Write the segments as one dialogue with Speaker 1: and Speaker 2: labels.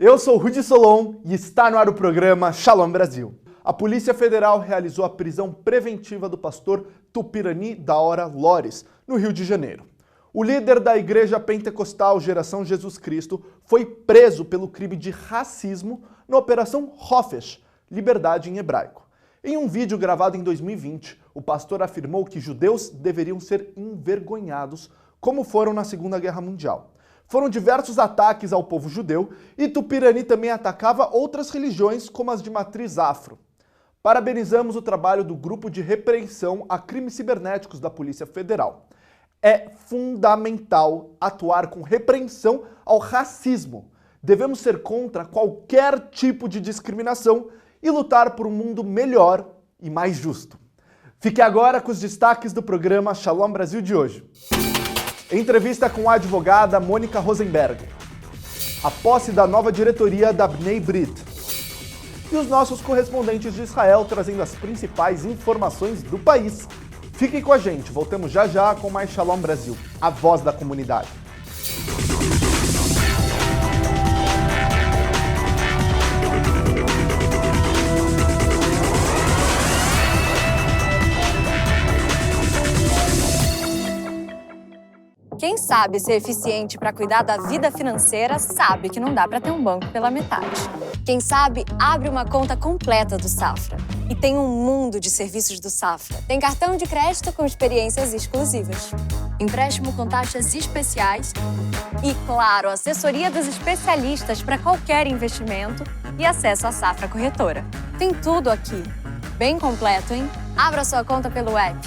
Speaker 1: Eu sou Rudy Solon e está no ar o programa Shalom Brasil. A Polícia Federal realizou a prisão preventiva do pastor Tupirani da Hora Lores, no Rio de Janeiro. O líder da Igreja Pentecostal Geração Jesus Cristo foi preso pelo crime de racismo na Operação Hofesh, liberdade em hebraico. Em um vídeo gravado em 2020, o pastor afirmou que judeus deveriam ser envergonhados, como foram na Segunda Guerra Mundial. Foram diversos ataques ao povo judeu e Tupirani também atacava outras religiões, como as de matriz afro. Parabenizamos o trabalho do Grupo de Repreensão a Crimes Cibernéticos da Polícia Federal. É fundamental atuar com repreensão ao racismo. Devemos ser contra qualquer tipo de discriminação e lutar por um mundo melhor e mais justo. Fique agora com os destaques do programa Shalom Brasil de hoje. Entrevista com a advogada Mônica Rosenberg. A posse da nova diretoria da Bnei Brit. E os nossos correspondentes de Israel trazendo as principais informações do país. Fiquem com a gente, voltamos já já com mais Shalom Brasil, a voz da comunidade.
Speaker 2: Quem sabe ser eficiente para cuidar da vida financeira sabe que não dá para ter um banco pela metade. Quem sabe abre uma conta completa do Safra e tem um mundo de serviços do Safra. Tem cartão de crédito com experiências exclusivas, empréstimo com taxas especiais e, claro, assessoria dos especialistas para qualquer investimento e acesso à Safra Corretora. Tem tudo aqui. Bem completo, hein? Abra sua conta pelo app.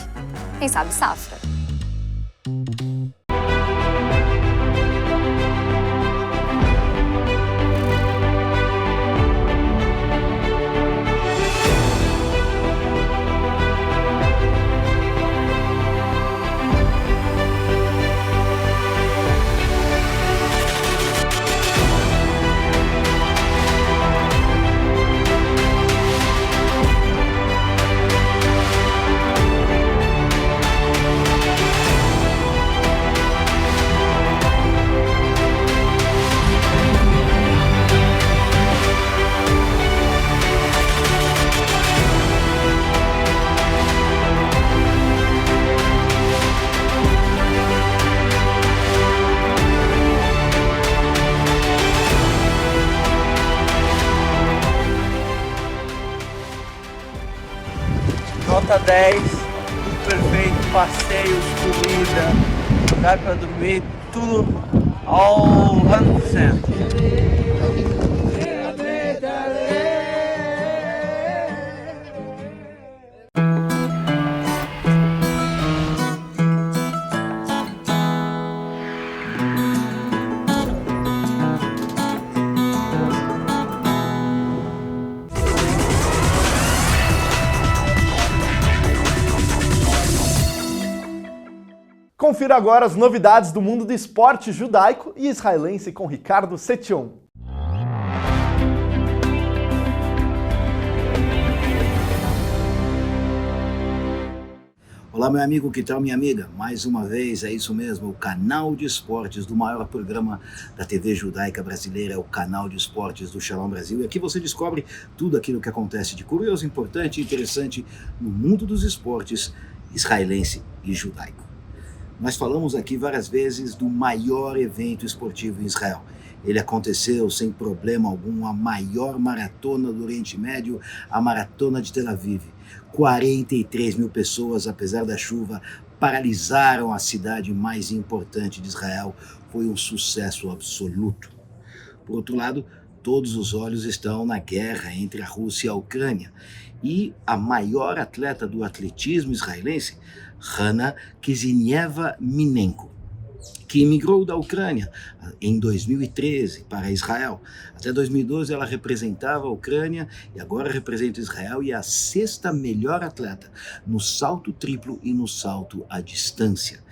Speaker 2: Quem sabe Safra.
Speaker 3: Nota 10, tudo perfeito, passeios, comida, lugar para dormir, tudo ao 100%.
Speaker 1: Confira agora as novidades do mundo do esporte judaico e israelense com Ricardo Setion.
Speaker 4: Olá, meu amigo, que tal, minha amiga? Mais uma vez, é isso mesmo, o canal de esportes do maior programa da TV judaica brasileira, é o canal de esportes do Shalom Brasil. E aqui você descobre tudo aquilo que acontece de curioso, importante e interessante no mundo dos esportes israelense e judaico. Nós falamos aqui várias vezes do maior evento esportivo em Israel. Ele aconteceu sem problema algum, a maior maratona do Oriente Médio, a Maratona de Tel Aviv. 43 mil pessoas, apesar da chuva, paralisaram a cidade mais importante de Israel. Foi um sucesso absoluto. Por outro lado, todos os olhos estão na guerra entre a Rússia e a Ucrânia. E a maior atleta do atletismo israelense, Hana Kizinieva Minenko, que imigrou da Ucrânia em 2013 para Israel. Até 2012 ela representava a Ucrânia e agora representa Israel e é a sexta melhor atleta no salto triplo e no salto à distância.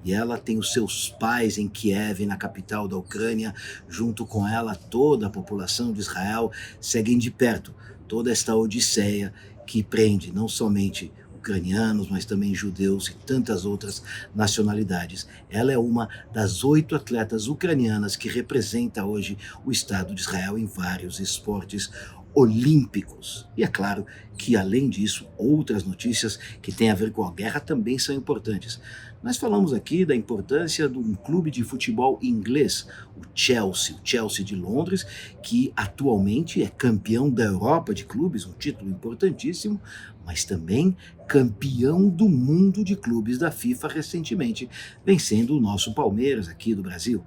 Speaker 4: E ela tem os seus pais em Kiev, na capital da Ucrânia. Junto com ela, toda a população de Israel seguem de perto toda esta odisseia que prende não somente o ucranianos, mas também judeus e tantas outras nacionalidades. Ela é uma das 8 atletas ucranianas que representa hoje o Estado de Israel em vários esportes olímpicos. E é claro que, além disso, outras notícias que têm a ver com a guerra também são importantes. Nós falamos aqui da importância de um clube de futebol inglês, o Chelsea de Londres, que atualmente é campeão da Europa de clubes, um título importantíssimo, mas também campeão do mundo de clubes da FIFA recentemente, vencendo o nosso Palmeiras aqui do Brasil.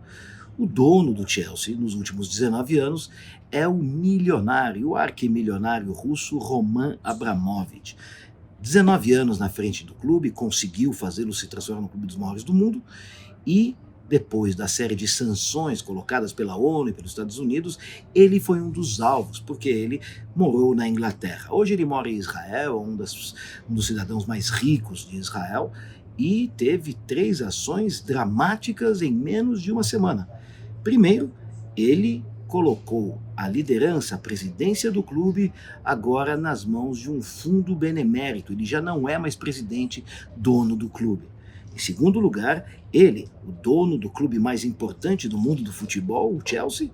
Speaker 4: O dono do Chelsea, nos últimos 19 anos, é o arquimilionário russo Roman Abramovich. 19 anos na frente do clube, conseguiu fazê-lo se transformar no clube dos maiores do mundo e, depois da série de sanções colocadas pela ONU e pelos Estados Unidos, ele foi um dos alvos, porque ele morou na Inglaterra. Hoje ele mora em Israel, um dos cidadãos mais ricos de Israel, e teve 3 ações dramáticas em menos de uma semana. Primeiro, ele colocou a liderança, a presidência do clube, agora nas mãos de um fundo benemérito. Ele já não é mais presidente, dono do clube. Em segundo lugar, ele, o dono do clube mais importante do mundo do futebol, o Chelsea,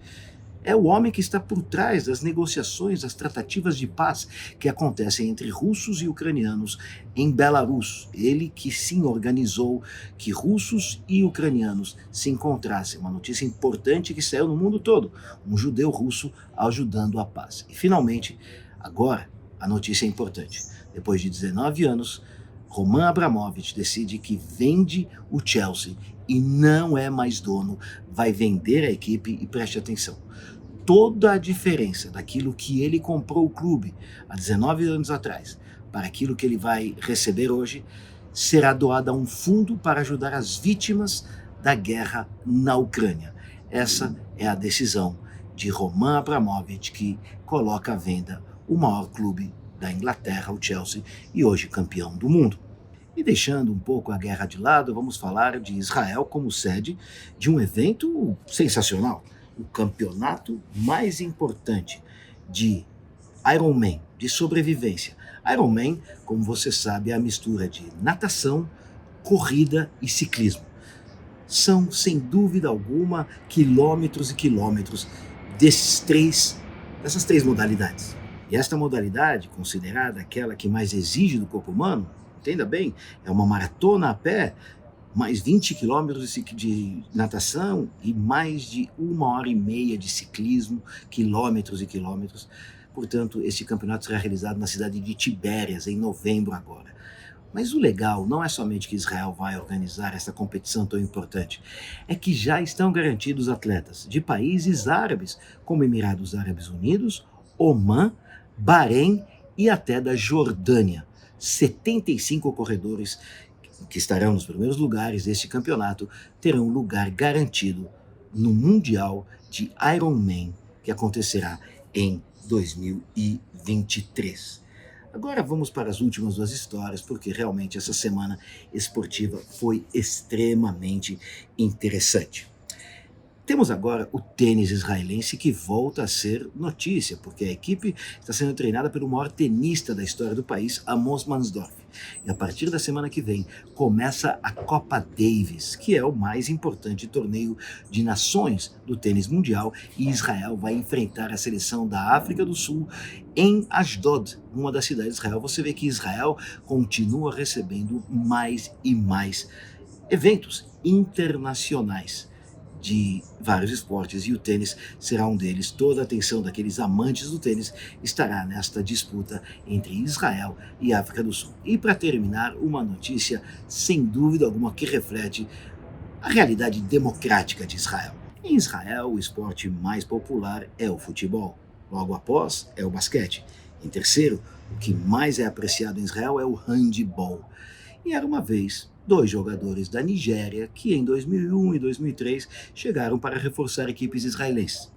Speaker 4: é o homem que está por trás das negociações, das tratativas de paz que acontecem entre russos e ucranianos em Belarus. Ele que sim organizou que russos e ucranianos se encontrassem. Uma notícia importante que saiu no mundo todo. Um judeu russo ajudando a paz. E finalmente, agora, a notícia é importante. Depois de 19 anos, Roman Abramovich decide que vende o Chelsea e não é mais dono, vai vender a equipe e preste atenção. Toda a diferença daquilo que ele comprou o clube há 19 anos atrás para aquilo que ele vai receber hoje será doada a um fundo para ajudar as vítimas da guerra na Ucrânia. Essa é a decisão de Roman Abramovich, que coloca à venda o maior clube da Inglaterra, o Chelsea, e hoje campeão do mundo. E deixando um pouco a guerra de lado, vamos falar de Israel como sede de um evento sensacional. O campeonato mais importante de Ironman, de sobrevivência. Ironman, como você sabe, é a mistura de natação, corrida e ciclismo. São, sem dúvida alguma, quilômetros e quilômetros dessas três modalidades. E esta modalidade, considerada aquela que mais exige do corpo humano, entenda bem, é uma maratona a pé, mais 20 quilômetros de natação e mais de 1h30 de ciclismo, quilômetros e quilômetros. Portanto, este campeonato será realizado na cidade de Tibérias, em novembro agora. Mas o legal não é somente que Israel vai organizar essa competição tão importante, é que já estão garantidos atletas de países árabes, como Emirados Árabes Unidos, Omã, Bahrein e até da Jordânia. 75 corredores que estarão nos primeiros lugares deste campeonato terão lugar garantido no Mundial de Ironman, que acontecerá em 2023. Agora vamos para as últimas 2 histórias, porque realmente essa semana esportiva foi extremamente interessante. Temos agora o tênis israelense, que volta a ser notícia, porque a equipe está sendo treinada pelo maior tenista da história do país, Amos Mansdorf. E a partir da semana que vem começa a Copa Davis, que é o mais importante torneio de nações do tênis mundial, e Israel vai enfrentar a seleção da África do Sul em Ashdod, uma das cidades de Israel. Você vê que Israel continua recebendo mais e mais eventos internacionais de vários esportes, e o tênis será um deles. Toda a atenção daqueles amantes do tênis estará nesta disputa entre Israel e África do Sul. E para terminar, uma notícia sem dúvida alguma que reflete a realidade democrática de Israel. Em Israel, o esporte mais popular é o futebol. Logo após é o basquete. Em terceiro, o que mais é apreciado em Israel é o handball. E era uma vez 2 jogadores da Nigéria que em 2001 e 2003 chegaram para reforçar equipes israelenses.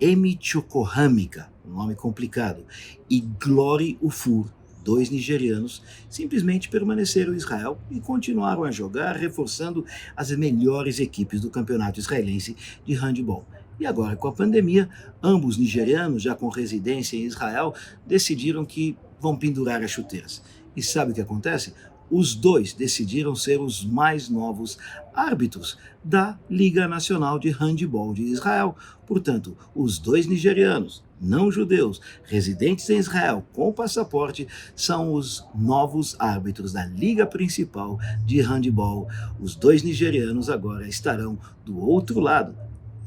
Speaker 4: Emi Chukwuemeka, um nome complicado, e Glory Ufur, 2 nigerianos, simplesmente permaneceram em Israel e continuaram a jogar, reforçando as melhores equipes do campeonato israelense de handball. E agora, com a pandemia, ambos nigerianos, já com residência em Israel, decidiram que vão pendurar as chuteiras. E sabe o que acontece? Os dois decidiram ser os mais novos árbitros da Liga Nacional de Handebol de Israel. Portanto, os dois nigerianos, não judeus, residentes em Israel com passaporte, são os novos árbitros da Liga Principal de Handebol. Os dois nigerianos agora estarão do outro lado.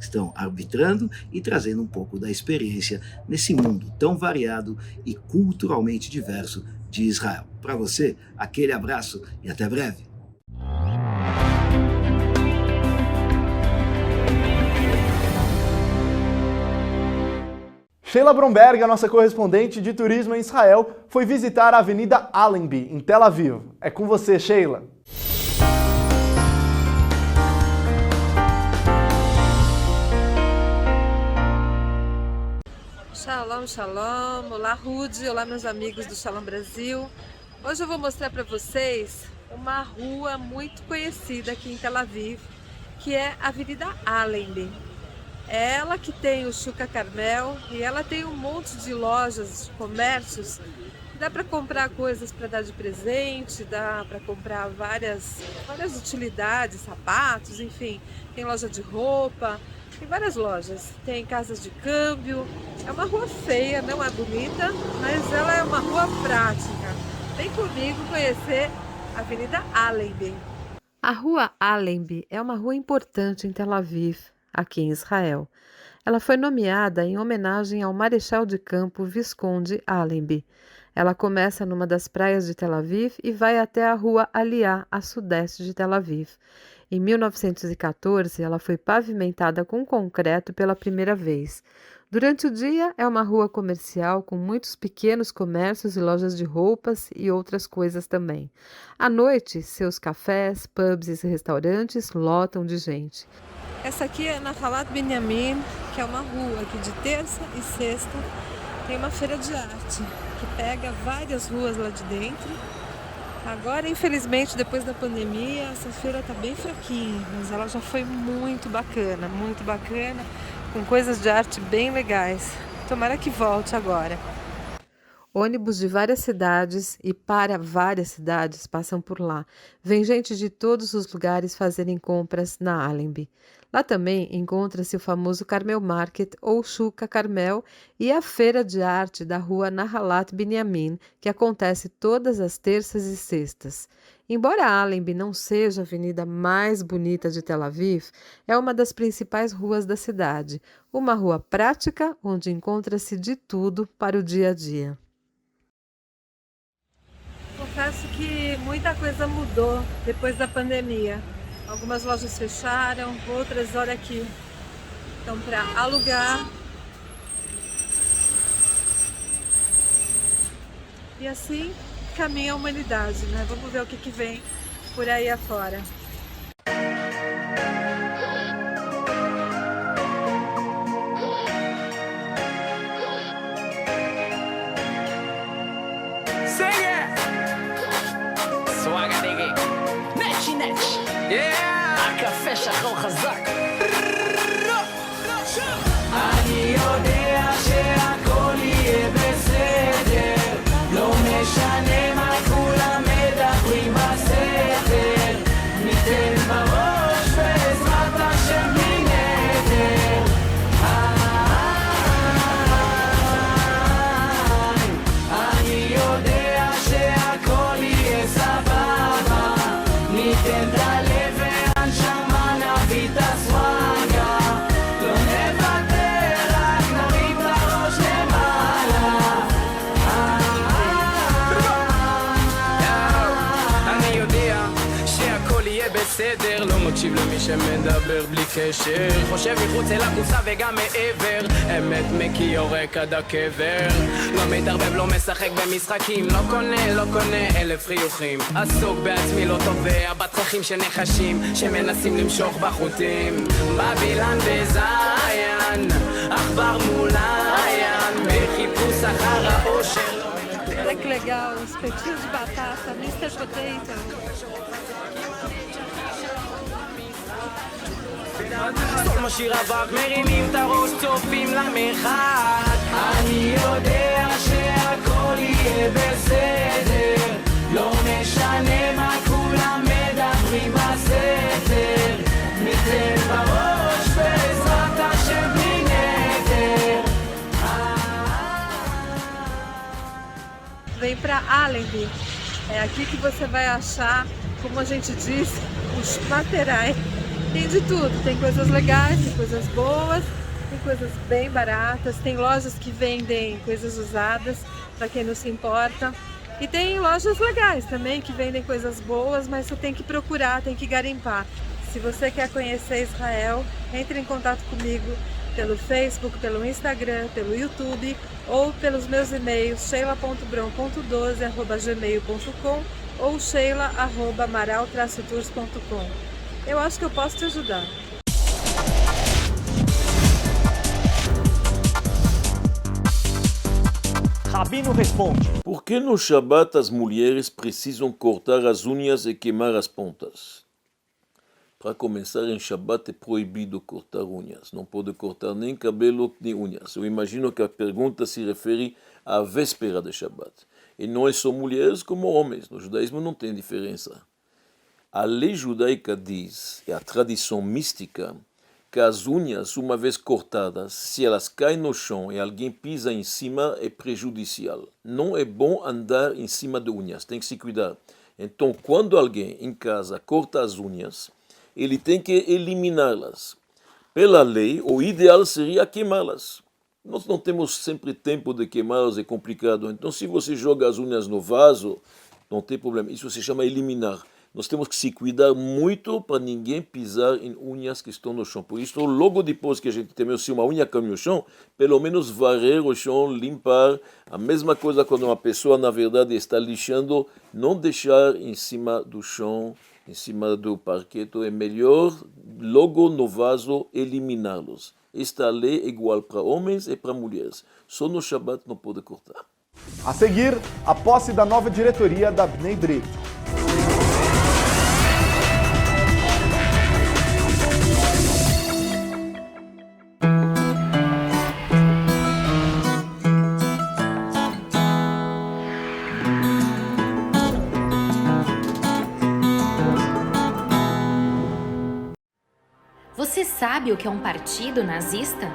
Speaker 4: Estão arbitrando e trazendo um pouco da experiência nesse mundo tão variado e culturalmente diverso de Israel. Para você, aquele abraço e até breve.
Speaker 1: Sheila Bromberg, a nossa correspondente de turismo em Israel, foi visitar a Avenida Allenby, em Tel Aviv. É com você, Sheila.
Speaker 5: Shalom, shalom. Olá, Rudy. Olá, meus amigos do Shalom Brasil. Hoje eu vou mostrar para vocês uma rua muito conhecida aqui em Tel Aviv, que é a Avenida Allenby. É ela que tem o Shuka Carmel e ela tem um monte de lojas, de comércios. Dá para comprar coisas para dar de presente, dá para comprar várias utilidades, sapatos, enfim. Tem loja de roupa, tem várias lojas. Tem casas de câmbio. É uma rua feia, não é bonita, mas ela é uma rua prática. Vem comigo conhecer a Avenida Allenby. A Rua Allenby é uma rua importante em Tel Aviv, aqui em Israel. Ela foi nomeada em homenagem ao Marechal de Campo Visconde Allenby. Ela começa numa das praias de Tel Aviv e vai até a Rua Aliá, a sudeste de Tel Aviv. Em 1914, ela foi pavimentada com concreto pela primeira vez. Durante o dia, é uma rua comercial com muitos pequenos comércios e lojas de roupas e outras coisas também. À noite, seus cafés, pubs e restaurantes lotam de gente. Essa aqui é Nahalat Binyamin, que é uma rua que de terça e sexta tem uma feira de arte, que pega várias ruas lá de dentro. Agora, infelizmente, depois da pandemia, essa feira está bem fraquinha, mas ela já foi muito bacana, com coisas de arte bem legais. Tomara que volte agora. Ônibus de várias cidades e para várias cidades passam por lá. Vem gente de todos os lugares fazerem compras na Allenby. Lá também encontra-se o famoso Carmel Market ou Shuka Carmel e a feira de arte da rua Nahalat Binyamin, que acontece todas as terças e sextas. Embora Allenby não seja a avenida mais bonita de Tel Aviv, é uma das principais ruas da cidade. Uma rua prática onde encontra-se de tudo para o dia a dia. Confesso que muita coisa mudou depois da pandemia. Algumas lojas fecharam, outras, olha aqui, estão para alugar. E assim caminha a humanidade, né? Vamos ver o que vem por aí afora.
Speaker 6: הקפה שחור חזק אני יודע שהכל יהיה בסדר לא משנה מה כולם מדברים בסדר ניתן בראש בעזרת השם בלי נדר אני יודע שהכל יהיה סבבה ניתן את הלב בסדר, לא מקשיב למי שמדבר בלי קשר חושב מחוץ אל הקופסה וגם מעבר אמת מקי יורק עד הקבר לא מתערבב, לא משחק במשחקים לא קונה אלף חיוכים עסוק בעצמי לא תובע בצרכים של נחשים שמנסים למשוך בחוטים בבילן בזיין עכבר מול עין בחיפוש אחר האושר
Speaker 5: Olha que legal, os petinhos de batata, Mr. Potato.
Speaker 6: סול משאיר אבק, מרימים את הראש, צופים למרחק אני יודע שהכל יהיה בסדר
Speaker 5: vem para Allenby. É aqui que você vai achar, como a gente diz, os materiais. Tem de tudo, tem coisas legais, tem coisas boas, tem coisas bem baratas, tem lojas que vendem coisas usadas, para quem não se importa. E tem lojas legais também, que vendem coisas boas, mas você tem que procurar, tem que garimpar. Se você quer conhecer Israel, entre em contato comigo pelo Facebook, pelo Instagram, pelo YouTube ou pelos meus e-mails sheila.bron.12@gmail.com ou sheila@amaral-tours.com. Eu acho que eu posso te ajudar.
Speaker 1: Rabino responde.
Speaker 7: Por que no Shabat as mulheres precisam cortar as unhas e queimar as pontas? Para começar, em Shabat é proibido cortar unhas. Não pode cortar nem cabelo nem unhas. Eu imagino que a pergunta se refere à véspera de Shabat. E não é só mulheres como homens. No judaísmo não tem diferença. A lei judaica diz, e a tradição mística, que as unhas, uma vez cortadas, se elas caem no chão e alguém pisa em cima, é prejudicial. Não é bom andar em cima de unhas, tem que se cuidar. Então, quando alguém em casa corta as unhas, ele tem que eliminá-las. Pela lei, o ideal seria queimá-las. Nós não temos sempre tempo de queimá-las, é complicado. Então, se você joga as unhas no vaso, não tem problema. Isso se chama eliminar. Nós temos que se cuidar muito para ninguém pisar em unhas que estão no chão. Por isso, logo depois que a gente tem se uma unha cai no chão, pelo menos varrer o chão, limpar. A mesma coisa quando uma pessoa, na verdade, está lixando, não deixar em cima do chão, em cima do parqueto. É melhor, logo no vaso, eliminá-los. Esta lei é igual para homens e para mulheres. Só no Shabat não pode cortar.
Speaker 1: A seguir, a posse da nova diretoria da Bnei Brit.
Speaker 8: Você sabe o que é um partido nazista?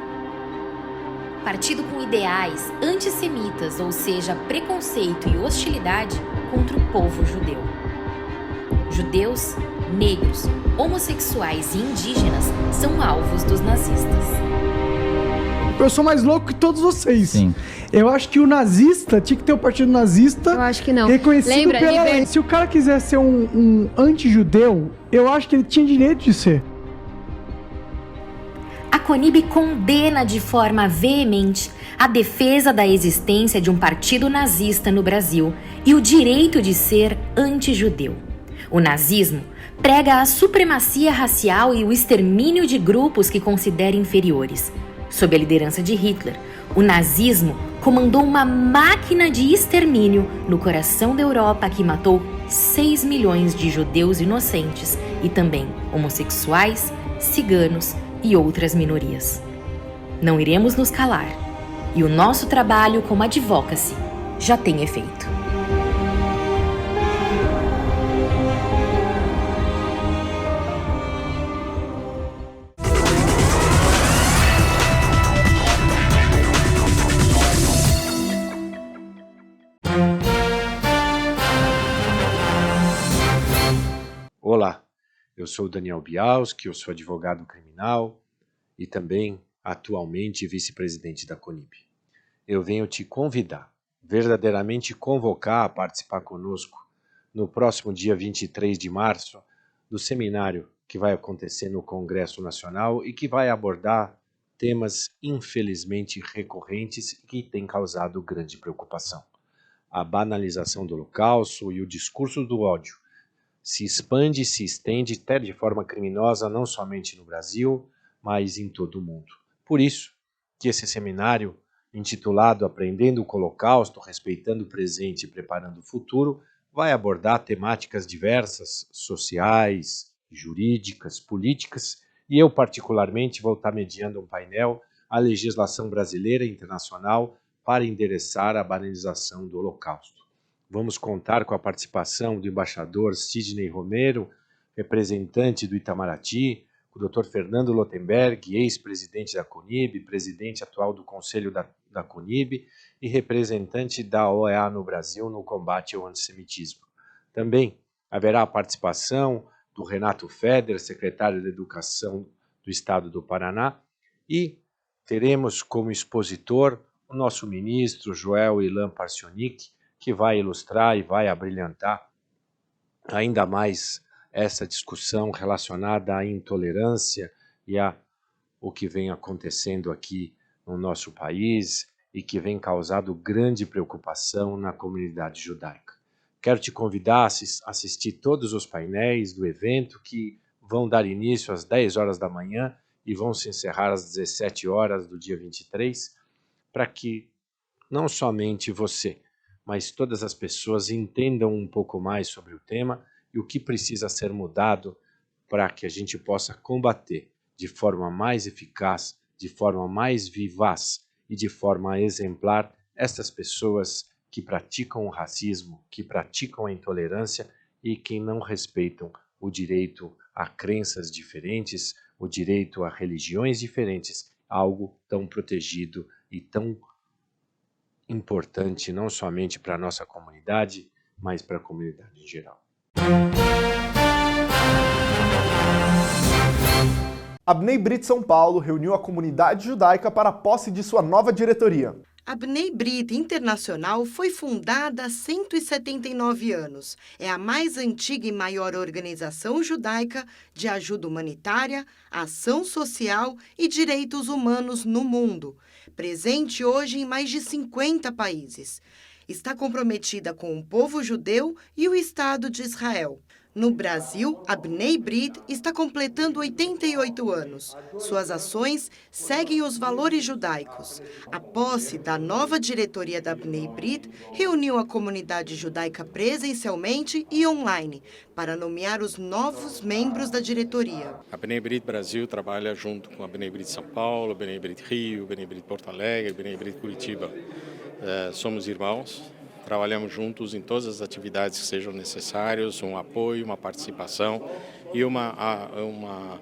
Speaker 8: Partido com ideais antissemitas, ou seja, preconceito e hostilidade contra o povo judeu. Judeus, negros, homossexuais e indígenas são alvos dos nazistas.
Speaker 9: Eu sou mais louco que todos vocês.
Speaker 10: Sim.
Speaker 9: Eu acho que o nazista tinha que ter o partido nazista.
Speaker 11: Eu acho que não.
Speaker 9: Reconhecido pela lei. Se o cara quiser ser um anti-judeu, eu acho que ele tinha direito de ser.
Speaker 8: A CONIB condena de forma veemente a defesa da existência de um partido nazista no Brasil e o direito de ser anti-judeu. O nazismo prega a supremacia racial e o extermínio de grupos que considera inferiores. Sob a liderança de Hitler, o nazismo comandou uma máquina de extermínio no coração da Europa que matou 6 milhões de judeus inocentes e também homossexuais, ciganos e outras minorias. Não iremos nos calar, e o nosso trabalho como advocacy já tem efeito.
Speaker 12: Olá, eu sou o Daniel Bialski, eu sou advogado criminal e também, atualmente, vice-presidente da CONIB. Eu venho te convidar, verdadeiramente convocar a participar conosco no próximo dia 23 de março do seminário que vai acontecer no Congresso Nacional e que vai abordar temas infelizmente recorrentes e que têm causado grande preocupação. A banalização do Holocausto e o discurso do ódio se expande e se estende até de forma criminosa não somente no Brasil, mas em todo o mundo. Por isso que esse seminário, intitulado Aprendendo o Holocausto, Respeitando o Presente e Preparando o Futuro, vai abordar temáticas diversas, sociais, jurídicas, políticas, e eu particularmente vou estar mediando um painel à legislação brasileira e internacional para endereçar a banalização do Holocausto. Vamos contar com a participação do embaixador Sidney Romero, representante do Itamaraty, o Dr. Fernando Lotenberg, ex-presidente da CONIB, presidente atual do Conselho da CONIB e representante da OEA no Brasil no combate ao antissemitismo. Também haverá a participação do Renato Feder, secretário de Educação do Estado do Paraná, e teremos como expositor o nosso ministro Joel Ilan Parsionik, que vai ilustrar e vai abrilhantar ainda mais essa discussão relacionada à intolerância e a o que vem acontecendo aqui no nosso país e que vem causando grande preocupação na comunidade judaica. Quero te convidar a assistir todos os painéis do evento que vão dar início às 10 horas da manhã e vão se encerrar às 17 horas do dia 23, para que não somente você, mas todas as pessoas entendam um pouco mais sobre o tema e o que precisa ser mudado para que a gente possa combater de forma mais eficaz, de forma mais vivaz e de forma exemplar estas pessoas que praticam o racismo, que praticam a intolerância e que não respeitam o direito a crenças diferentes, o direito a religiões diferentes, algo tão protegido e tão importante não somente para a nossa comunidade, mas para a comunidade em geral.
Speaker 1: A Bnei Brit São Paulo reuniu a comunidade judaica para a posse de sua nova diretoria.
Speaker 10: A Bnei Brit Internacional foi fundada há 179 anos. É a mais antiga e maior organização judaica de ajuda humanitária, ação social e direitos humanos no mundo. Presente hoje em mais de 50 países. Está comprometida com o povo judeu e o Estado de Israel. No Brasil, a Bnei Brit está completando 88 anos. Suas ações seguem os valores judaicos. A posse da nova diretoria da Bnei Brit reuniu a comunidade judaica presencialmente e online para nomear os novos membros da diretoria.
Speaker 11: A Bnei Brit Brasil trabalha junto com a Bnei Brit São Paulo, a Bnei Brit Rio, a Bnei Brit Porto Alegre, a Bnei Brit Curitiba. Somos irmãos. Trabalhamos juntos em todas as atividades que sejam necessárias, um apoio, uma participação e uma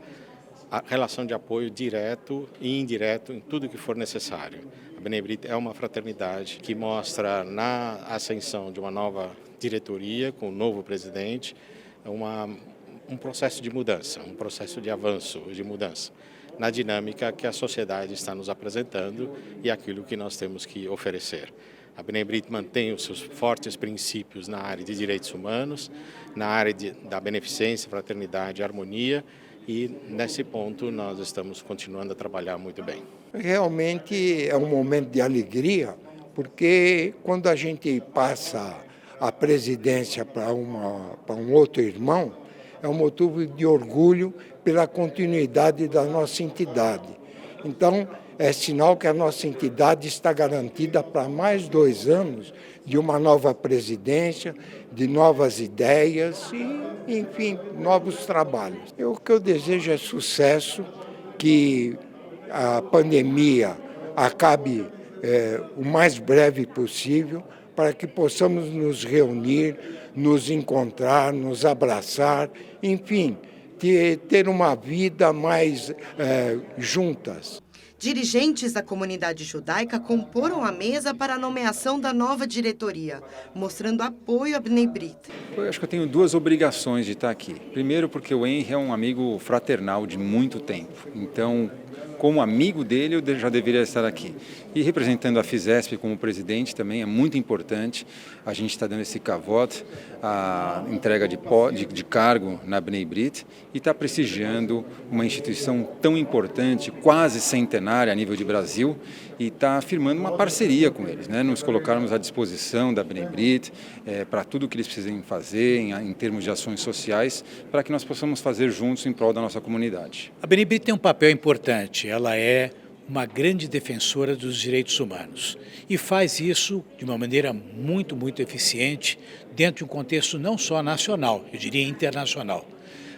Speaker 11: relação de apoio direto e indireto em tudo que for necessário. A Bnei Brit é uma fraternidade que mostra na ascensão de uma nova diretoria, com um novo presidente, um processo de mudança, um processo de avanço, de mudança, na dinâmica que a sociedade está nos apresentando e aquilo que nós temos que oferecer. A Bnei Brit mantém os seus fortes princípios na área de direitos humanos, na área da beneficência, fraternidade e harmonia, e nesse ponto nós estamos continuando a trabalhar muito bem.
Speaker 13: Realmente é um momento de alegria, porque quando a gente passa a presidência para um outro irmão, é um motivo de orgulho pela continuidade da nossa entidade. Então, é sinal que a nossa entidade está garantida para mais 2 anos de uma nova presidência, de novas ideias e, enfim, novos trabalhos. O que eu desejo é sucesso, que a pandemia acabe o mais breve possível, para que possamos nos reunir, nos encontrar, nos abraçar, enfim, ter uma vida mais juntas.
Speaker 10: Dirigentes da comunidade judaica comporam a mesa para a nomeação da nova diretoria, mostrando apoio à Bnei Brit.
Speaker 14: Eu acho que eu tenho 2 obrigações de estar aqui. Primeiro, porque o Henry é um amigo fraternal de muito tempo. Então, como amigo dele, eu já deveria estar aqui. E representando a FISESP como presidente também é muito importante. A gente está dando esse cavote, a entrega de cargo na Bnei Brit e está prestigiando uma instituição tão importante, quase centenária a nível de Brasil, e está firmando uma parceria com eles, né? Nos colocarmos à disposição da Bnei Brit para tudo o que eles precisem fazer em termos de ações sociais, para que nós possamos fazer juntos em prol da nossa comunidade.
Speaker 15: A Bnei Brit tem um papel importante, ela é uma grande defensora dos direitos humanos e faz isso de uma maneira muito, muito eficiente dentro de um contexto não só nacional, eu diria internacional.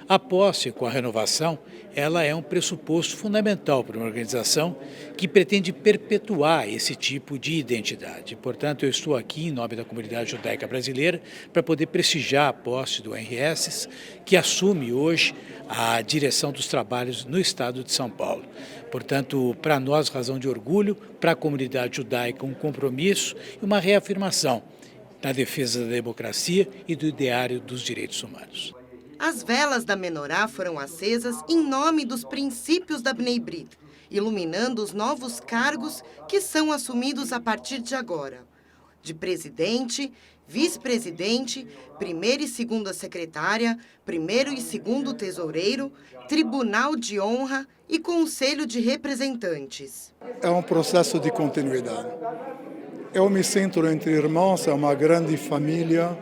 Speaker 15: A posse com a renovação, ela é um pressuposto fundamental para uma organização que pretende perpetuar esse tipo de identidade. Portanto, eu estou aqui em nome da comunidade judaica brasileira para poder prestigiar a posse do Henry Esses, que assume hoje a direção dos trabalhos no estado de São Paulo. Portanto, para nós, razão de orgulho, para a comunidade judaica, um compromisso e uma reafirmação na defesa da democracia e do ideário dos direitos humanos.
Speaker 10: As velas da menorá foram acesas em nome dos princípios da Bnei Brit, iluminando os novos cargos que são assumidos a partir de agora. De presidente, vice-presidente, primeira e segunda secretária, primeiro e segundo tesoureiro, tribunal de honra e conselho de representantes.
Speaker 16: É um processo de continuidade. Eu me sinto entre irmãos, é uma grande família.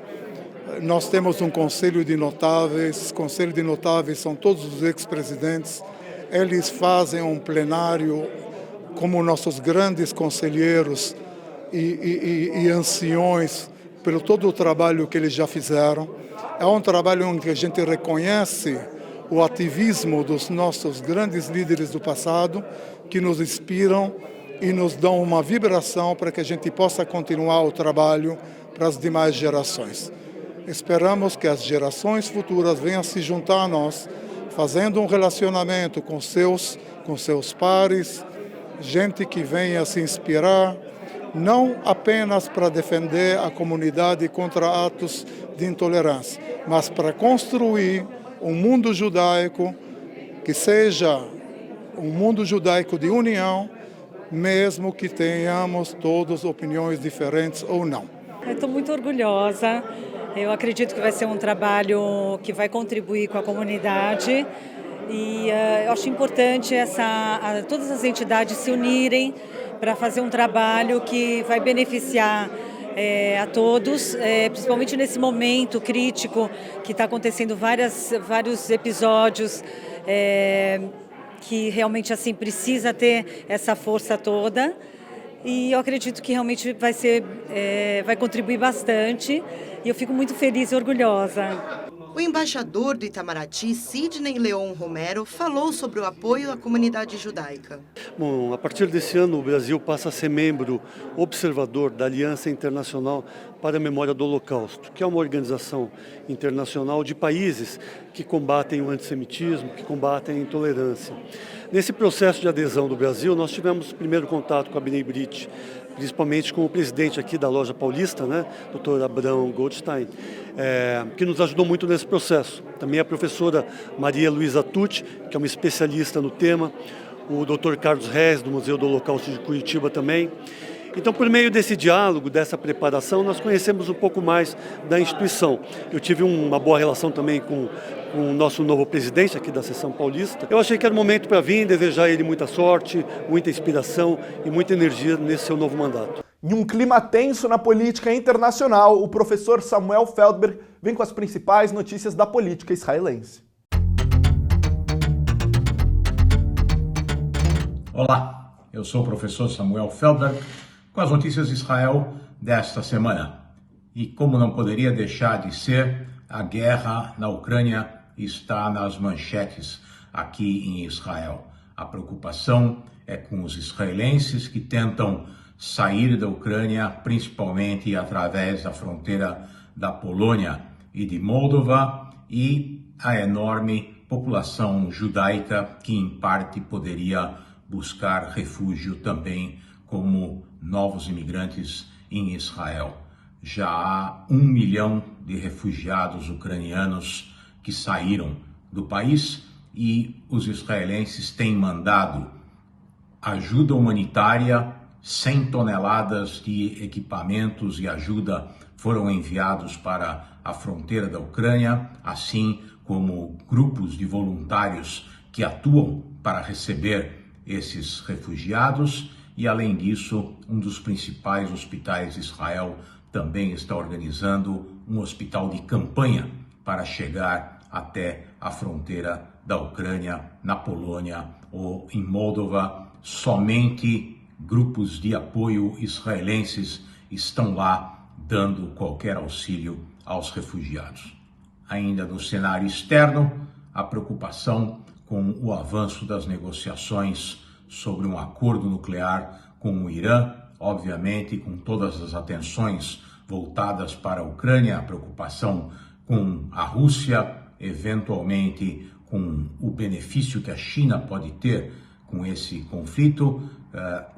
Speaker 16: Nós temos um conselho de notáveis. Conselho de notáveis são todos os ex-presidentes. Eles fazem um plenário como nossos grandes conselheiros e anciões pelo todo o trabalho que eles já fizeram. É um trabalho em que a gente reconhece o ativismo dos nossos grandes líderes do passado, que nos inspiram e nos dão uma vibração para que a gente possa continuar o trabalho para as demais gerações. Esperamos que as gerações futuras venham se juntar a nós, fazendo um relacionamento com seus pares, gente que venha se inspirar, não apenas para defender a comunidade contra atos de intolerância, mas para construir um mundo judaico que seja um mundo judaico de união, mesmo que tenhamos todas opiniões diferentes ou não.
Speaker 17: Eu estou muito orgulhosa. Eu acredito que vai ser um trabalho que vai contribuir com a comunidade e eu acho importante todas as entidades se unirem para fazer um trabalho que vai beneficiar a todos, principalmente nesse momento crítico que está acontecendo vários episódios que realmente assim precisa ter essa força toda. E eu acredito que realmente vai contribuir bastante e eu fico muito feliz e orgulhosa.
Speaker 10: O embaixador do Itamaraty, Sidney Leon Romero, falou sobre o apoio à comunidade judaica.
Speaker 18: Bom, a partir desse ano, o Brasil passa a ser membro observador da Aliança Internacional para a Memória do Holocausto, que é uma organização internacional de países que combatem o antissemitismo, que combatem a intolerância. Nesse processo de adesão do Brasil, nós tivemos primeiro contato com a Bnei Brit, principalmente com o presidente aqui da Loja Paulista, Dr. Abrão Goldstein, que nos ajudou muito nesse processo. Também a professora Maria Luísa Tucci, que é uma especialista no tema, o Dr. Carlos Reis, do Museu do Holocausto de Curitiba também. Então, por meio desse diálogo, dessa preparação, nós conhecemos um pouco mais da instituição. Eu tive uma boa relação também com o nosso novo presidente aqui da Seção Paulista. Eu achei que era o momento para vir, desejar a ele muita sorte, muita inspiração e muita energia nesse seu novo mandato.
Speaker 1: Em um clima tenso na política internacional, o professor Samuel Feldberg vem com as principais notícias da política israelense.
Speaker 19: Olá, eu sou o professor Samuel Feldberg com as notícias de Israel desta semana. E como não poderia deixar de ser, a guerra na Ucrânia está nas manchetes aqui em Israel. A preocupação é com os israelenses que tentam sair da Ucrânia, principalmente através da fronteira da Polônia e de Moldova, e a enorme população judaica que, em parte, poderia buscar refúgio também como novos imigrantes em Israel. Já há 1 milhão de refugiados ucranianos que saíram do país e os israelenses têm mandado ajuda humanitária. 100 toneladas de equipamentos e ajuda foram enviados para a fronteira da Ucrânia, assim como grupos de voluntários que atuam para receber esses refugiados. E, além disso, um dos principais hospitais de Israel também está organizando um hospital de campanha para chegar até a fronteira da Ucrânia, na Polônia ou em Moldova. Somente grupos de apoio israelenses estão lá dando qualquer auxílio aos refugiados. Ainda no cenário externo, a preocupação com o avanço das negociações sobre um acordo nuclear com o Irã, obviamente com todas as atenções voltadas para a Ucrânia, a preocupação com a Rússia, eventualmente com o benefício que a China pode ter com esse conflito.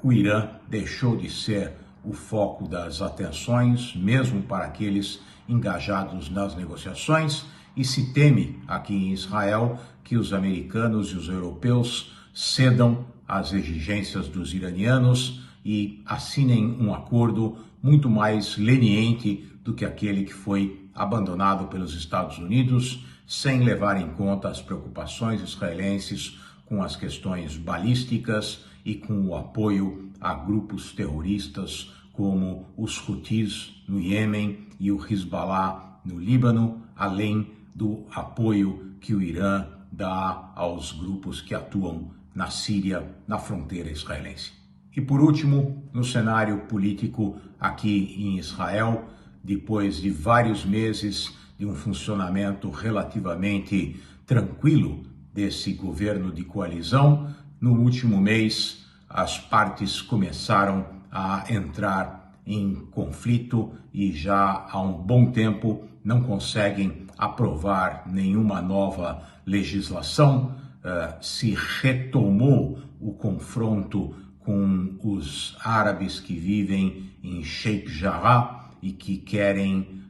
Speaker 19: O Irã deixou de ser o foco das atenções, mesmo para aqueles engajados nas negociações, e se teme aqui em Israel que os americanos e os europeus cedam às exigências dos iranianos e assinem um acordo muito mais leniente do que aquele que foi abandonado pelos Estados Unidos, sem levar em conta as preocupações israelenses com as questões balísticas e com o apoio a grupos terroristas como os Houthis no Iêmen e o Hezbollah no Líbano, além do apoio que o Irã dá aos grupos que atuam na Síria, na fronteira israelense. E por último, no cenário político aqui em Israel, depois de vários meses de um funcionamento relativamente tranquilo desse governo de coalizão, no último mês as partes começaram a entrar em conflito e já há um bom tempo não conseguem aprovar nenhuma nova legislação. Se retomou o confronto com os árabes que vivem em Sheikh Jarrah e que querem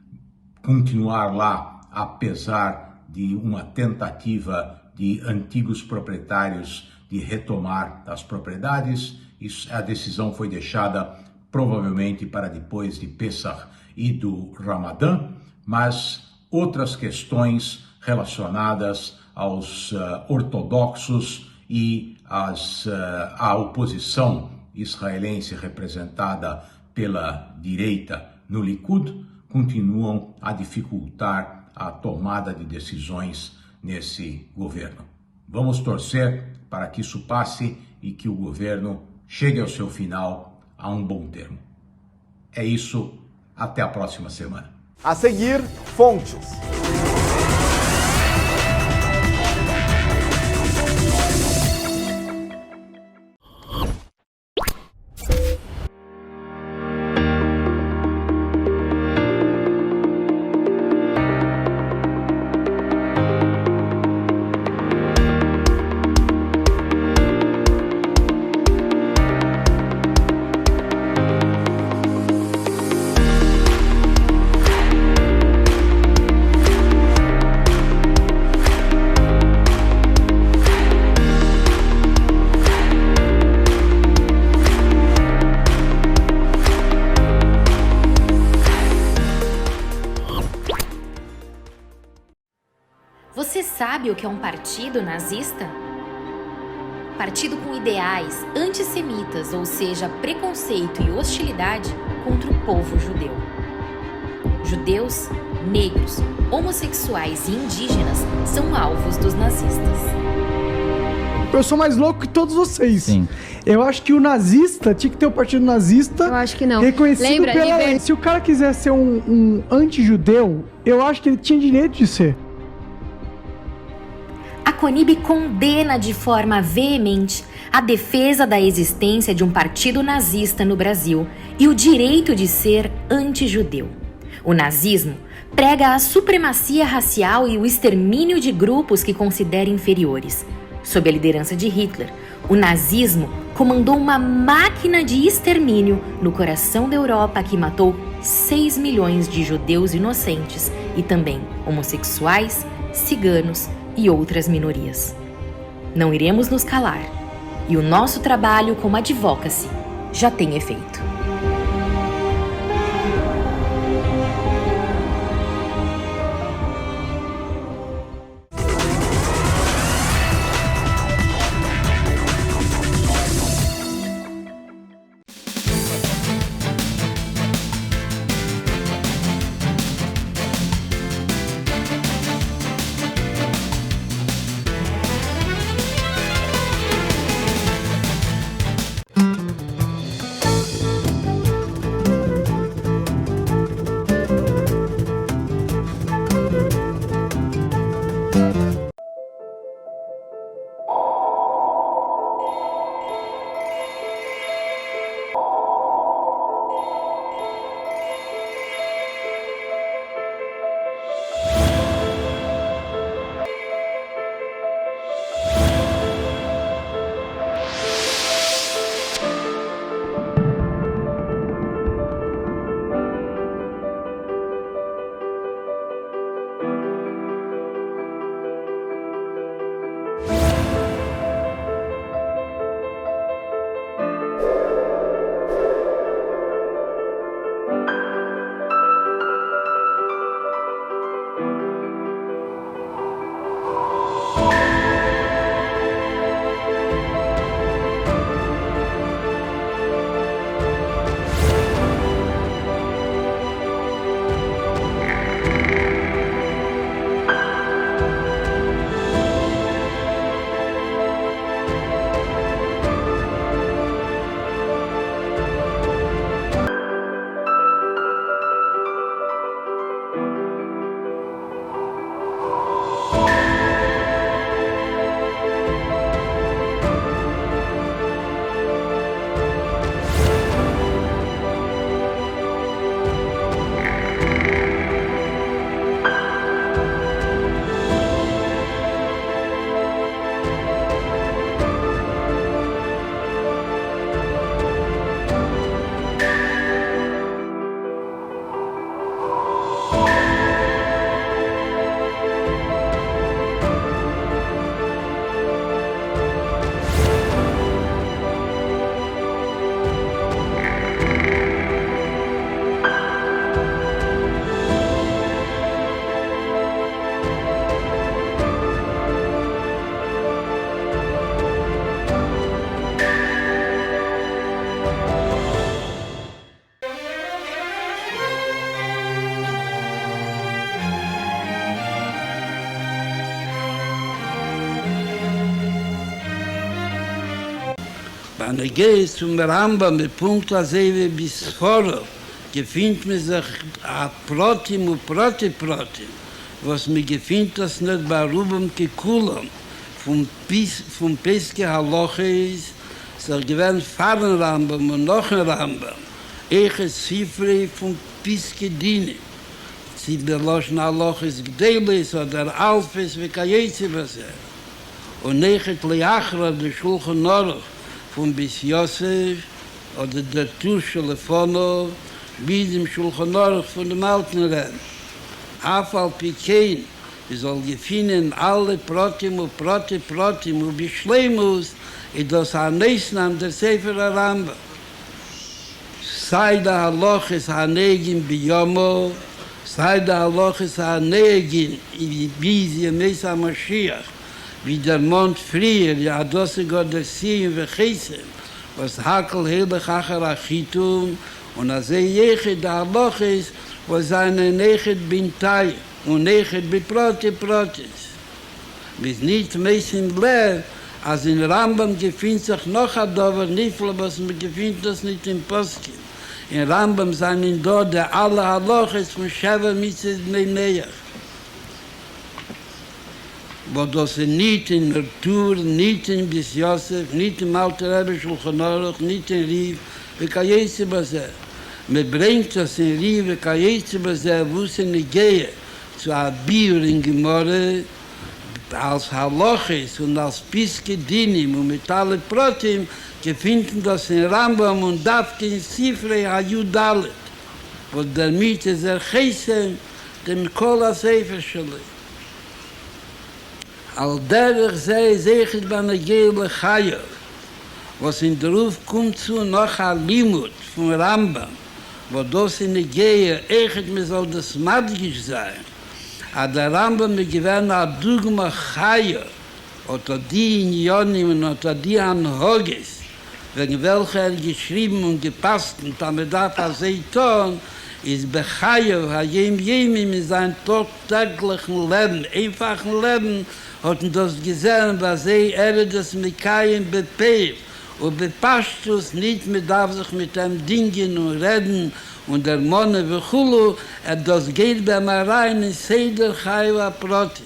Speaker 19: continuar lá, apesar de uma tentativa de antigos proprietários de retomar as propriedades. A decisão foi deixada provavelmente para depois de Pesach e do Ramadã, mas outras questões relacionadas aos ortodoxos e à oposição israelense representada pela direita no Likud continuam a dificultar a tomada de decisões nesse governo. Vamos torcer para que isso passe e que o governo chegue ao seu final a um bom termo. É isso, até a próxima semana.
Speaker 1: A seguir, fontes.
Speaker 8: Você sabe o que é um partido nazista? Partido com ideais antissemitas, ou seja, preconceito e hostilidade contra o povo judeu. Judeus, negros, homossexuais e indígenas são alvos dos nazistas.
Speaker 9: Eu sou mais louco que todos vocês.
Speaker 20: Sim.
Speaker 9: Eu acho que o nazista tinha que ter o partido nazista.
Speaker 21: Eu acho que não.
Speaker 9: Reconhecido
Speaker 21: Lembra,
Speaker 9: pela lei. Se o cara quiser ser um anti-judeu, eu acho que ele tinha direito de ser.
Speaker 8: A CONIB condena de forma veemente a defesa da existência de um partido nazista no Brasil e o direito de ser anti-judeu. O nazismo prega a supremacia racial e o extermínio de grupos que considera inferiores. Sob a liderança de Hitler, o nazismo comandou uma máquina de extermínio no coração da Europa que matou 6 milhões de judeus inocentes e também homossexuais, ciganos e outras minorias. Não iremos nos calar, e o nosso trabalho como advocacy já tem efeito.
Speaker 3: wenn geht zum Rambam mit Punkt wie bis vor, gefindt mir sich a Protim und Protim, was mir gefindt das nicht bei Rubem Kekulam, vom Peske Haloche ist, so gewähnt fahren Rambam und noch ein Rambam, Zifre vom Peske Dini. Sie beloschen Haloches Gdelis oder Alfes wie Kajezi was und nechet Leachra der Schulchan Aruch von bis Yosef oder der Tusche Lefonov wie dem Schulchan Aruch von dem alten Rennen. Afal Pikein, wir soll gefinnen alle Protim und Beschleimus in das Hanessen an der Sefer Aramba. Sei der Haloches Hanegin Biyomo, sei der Haloches Hanegin wie sie Mesa Mashiach, wie der Mond früher, ja, das ist Gott der Sien und Chesem, was Hakel Helech Achar Achitum, und als Jechet der Haloches, was eine Nechet Bintai und Nechet Biprotis. Bis nicht messen Lev, als in Rambam gefindt sich noch ein Dover Nifla, was man gefindt das nicht in Poskin. In Rambam sind in dort der alle Haloches von Sheva Mitzvah Bnei wo das nicht in Natur, nicht in Bis Yosef, nicht im Alter Rebbe Shulchan Aruch, nicht in Riv, wie Kajezi Bazer. Man bringt das in Riv, wie Kajezi Bazer, wo es nicht gehe, zu Abir in Gemorre, als Haloches und als Piske Dinim und mit allen Protim, gefunden das in Rambam und Davke in Sifrei Hayudalet, wo damit ist Chesem, dem Kol Sefer Shalom. Al derich sei sechet Banagele Chayev, was in der Ruf kommt zu noch ein Limut von Rambam, wo das in der Gehe echt mir soll das Madgisch sein, a der Rambam mir gewähnt a Dugma Chayev, oder die in Yonim und oder die an Hoges, wegen welcher geschrieben und gepasst und damit darf Seiton, ist Bechayev, Hayem Yemim in sein tagtäglichen Leben, einfachen Leben, hat das gesehen, was das Mikaim bepev und bepasst nicht mit darf sich mit dem Dingen und reden und der Monne Vechulu, das geht beim rein in Seder Chayva Proti.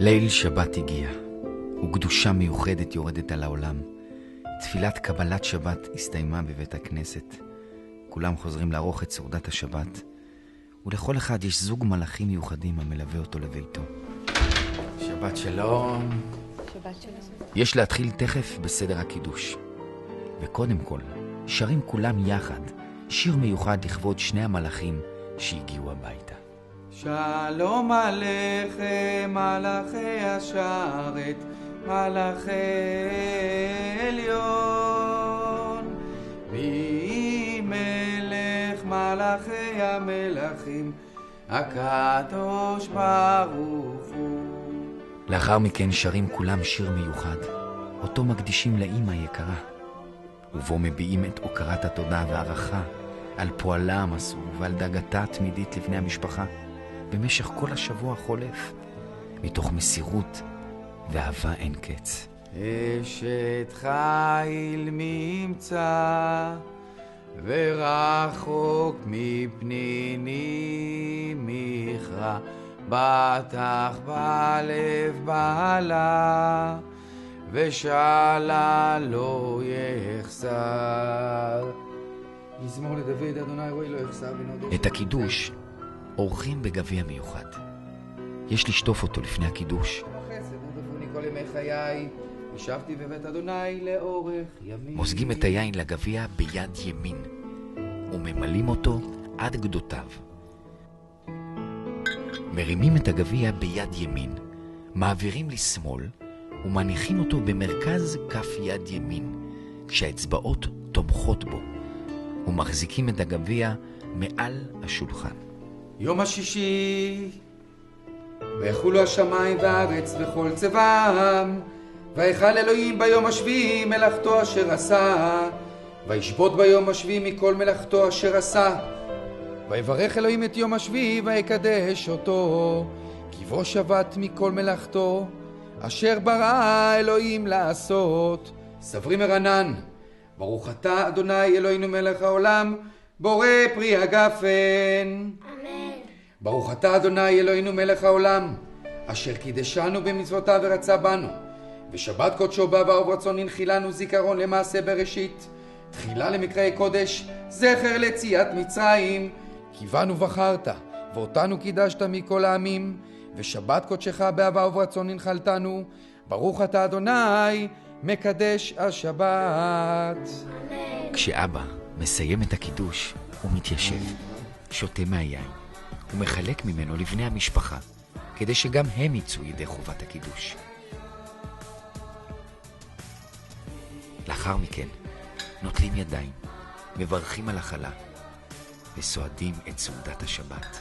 Speaker 20: ליל שבת הגיע, וקדושה מיוחדת יורדת על העולם. תפילת קבלת שבת הסתיימה בבית הכנסת. כולם חוזרים לערוך את סעודת השבת, ולכל אחד יש זוג מלאכים מיוחדים המלווה אותו לביתו. שבת שלום. שבת שלום. יש להתחיל תכף בסדר הקידוש. וקודם כל, שרים כולם יחד, שיר מיוחד לכבוד שני המלאכים שהגיעו הביתה.
Speaker 21: שלום עליכם מלאכי השרת, מלאכי עליון, מי מלך מלאכי המלכים, הקדוש ברוך הוא.
Speaker 20: לאחר מכן שרים כולם שיר מיוחד, אותו מקדישים לאמא יקרה, ובו מביעים את הוקרת התודה והערכה על פועלה המסור ועל דאגתה התמידית לבני המשפחה במשך כל השבוע החולף, מתוך מסירות ואהבה אין קץ.
Speaker 21: אשת חיל ממצא ורחוק מפניני מכרה, בטח בלב בעלה ושאלה לא יחסר. יזמור לדוד אדוני רואי לא יחסר בנודש.
Speaker 20: את הקידוש עורכים בגביע מיוחד. יש לשטוף אותו לפני הקידוש. מוזגים את היין לגביע ביד ימין וממלאים אותו עד גדותיו. מרימים את הגביע ביד ימין, מעבירים לשמאל ומניחים אותו במרכז כף יד ימין, כשהאצבעות תומכות בו, ומחזיקים את הגביע מעל השולחן.
Speaker 21: יום השישי, ויחולו השמיים והארץ וכל צבאם, ויחל אלוהים ביום השביעי מלאכתו אשר עשה, וישבות ביום השביעי מכל מלאכתו אשר עשה. ויברך אלוהים את יום השביעי ויקדש אותו. כי בו שבת מכל מלאכתו אשר ברא אלוהים לעשות. סברי מרנן. ברוך אתה אדוני אלוהינו מלך העולם, בורא פרי הגפן. אמן. ברוך אתה אדוני אלוהינו מלך העולם, אשר קידשנו במצוותיו ורצה בנו. ושבת קודשו בעבר וברצון הנחילנו זיכרון למעשה בראשית. תחילה למקראי קודש, זכר ליציאת מצרים. כי בנו בחרת, ואותנו קידשת מכל העמים. ושבת קודשך בעבר וברצון הנחלתנו. ברוך אתה אדוני מקדש השבת.
Speaker 20: כשאבא מסיים את הקידוש, הוא מתיישב, שותה מהיין, ומחלק ממנו לבני המשפחה, כדי שגם הם יצאו ידי חובת הקידוש. לאחר מכן, נוטלים ידיים, מברכים על החלה, וסועדים את סעודת השבת.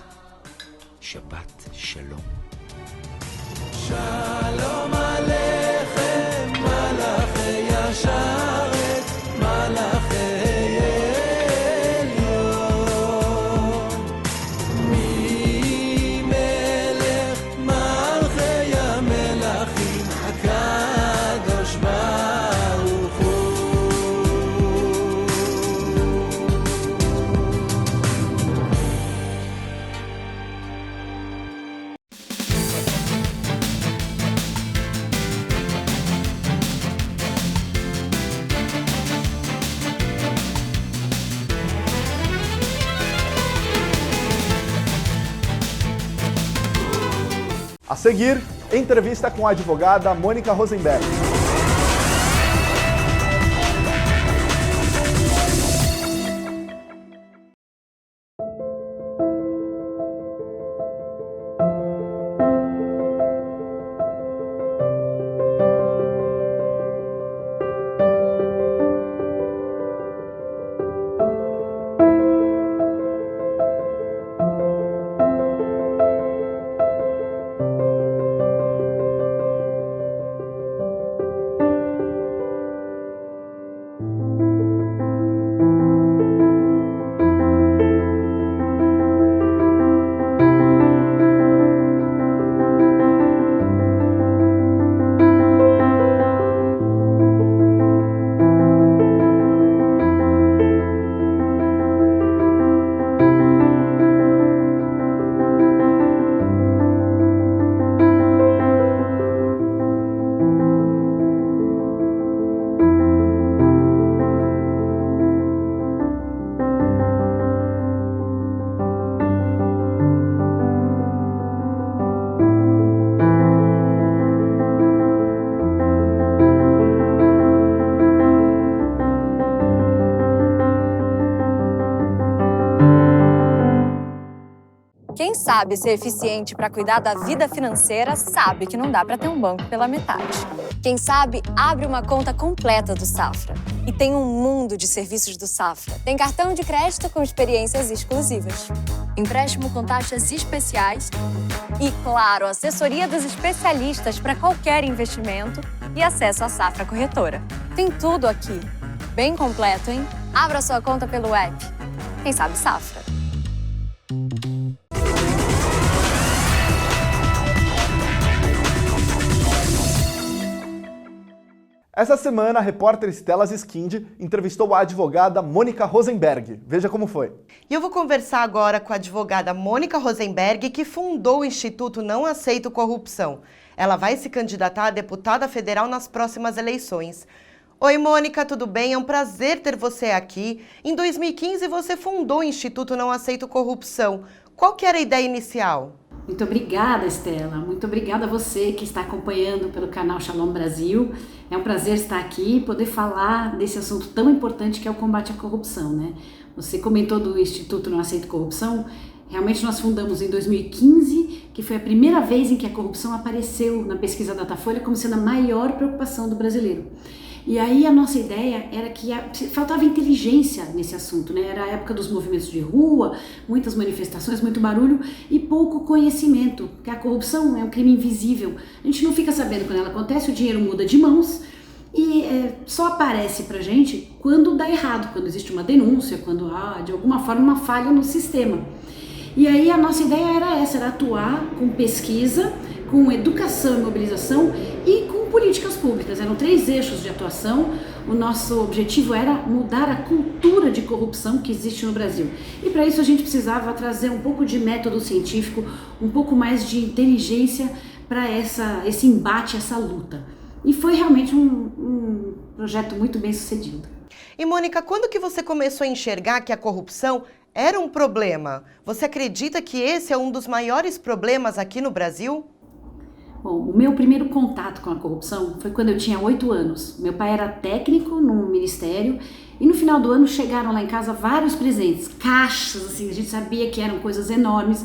Speaker 20: שבת שלום.
Speaker 6: שלום עליכם מלאכי השרת, מלאכי עליון, ממלך מלכי המלכים הקדוש ברוך הוא.
Speaker 1: A seguir, entrevista com a advogada Mônica Rosenberg.
Speaker 2: Quem sabe ser eficiente para cuidar da vida financeira sabe que não dá para ter um banco pela metade. Quem sabe abre uma conta completa do Safra. E tem um mundo de serviços do Safra. Tem cartão de crédito com experiências exclusivas, empréstimo com taxas especiais e, claro, assessoria dos especialistas para qualquer investimento e acesso à Safra Corretora. Tem tudo aqui. Bem completo, hein? Abra sua conta pelo app. Quem sabe Safra.
Speaker 1: Essa semana, a repórter Stella Ziskind entrevistou a advogada Mônica Rosenberg. Veja como foi.
Speaker 10: E eu vou conversar agora com a advogada Mônica Rosenberg, que fundou o Instituto Não Aceito Corrupção. Ela vai se candidatar a deputada federal nas próximas eleições. Oi, Mônica, tudo bem? É um prazer ter você aqui. Em 2015, você fundou o Instituto Não Aceito Corrupção. Qual que era a ideia inicial?
Speaker 22: Muito obrigada, Stella. Muito obrigada a você que está acompanhando pelo canal Shalom Brasil. É um prazer estar aqui e poder falar desse assunto tão importante que é o combate à corrupção, né? Você comentou do Instituto Não Aceito Corrupção. Realmente nós fundamos em 2015, que foi a primeira vez em que a corrupção apareceu na pesquisa Datafolha como sendo a maior preocupação do brasileiro. E aí a nossa ideia era que faltava inteligência nesse assunto, né? Era a época dos movimentos de rua, muitas manifestações, muito barulho e pouco conhecimento, porque a corrupção é um crime invisível. A gente não fica sabendo quando ela acontece, o dinheiro muda de mãos e só aparece pra gente quando dá errado, quando existe uma denúncia, quando há de alguma forma uma falha no sistema. E aí a nossa ideia era essa, era atuar com pesquisa, com educação e mobilização e com políticas públicas. Eram 3 eixos de atuação. O nosso objetivo era mudar a cultura de corrupção que existe no Brasil. E para isso a gente precisava trazer um pouco de método científico, um pouco mais de inteligência para esse embate, essa luta. E foi realmente um projeto muito bem sucedido.
Speaker 10: E Mônica, quando que você começou a enxergar que a corrupção era um problema? Você acredita que esse é um dos maiores problemas aqui no Brasil?
Speaker 22: Bom, o meu primeiro contato com a corrupção foi quando eu tinha 8 anos. Meu pai era técnico no ministério e no final do ano chegaram lá em casa vários presentes, caixas, assim, a gente sabia que eram coisas enormes.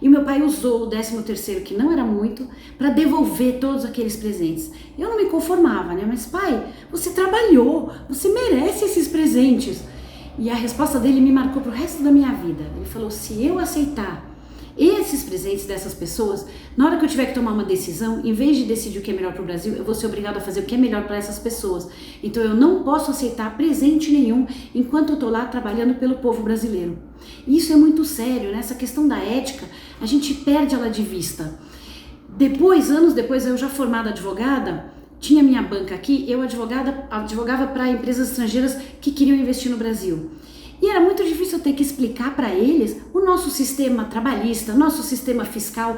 Speaker 22: E o meu pai usou o 13º, que não era muito, para devolver todos aqueles presentes. Eu não me conformava, né? Mas pai, você trabalhou, você merece esses presentes. E a resposta dele me marcou pro resto da minha vida. Ele falou, se eu aceitar esses presentes dessas pessoas, na hora que eu tiver que tomar uma decisão, em vez de decidir o que é melhor para o Brasil, eu vou ser obrigado a fazer o que é melhor para essas pessoas. Então eu não posso aceitar presente nenhum enquanto eu estou lá trabalhando pelo povo brasileiro. E isso é muito sério, né? Essa questão da ética, a gente perde ela de vista. Depois, anos depois, eu já formada advogada, tinha minha banca aqui, eu advogava para empresas estrangeiras que queriam investir no Brasil. E era muito difícil eu ter que explicar para eles o nosso sistema trabalhista, nosso sistema fiscal.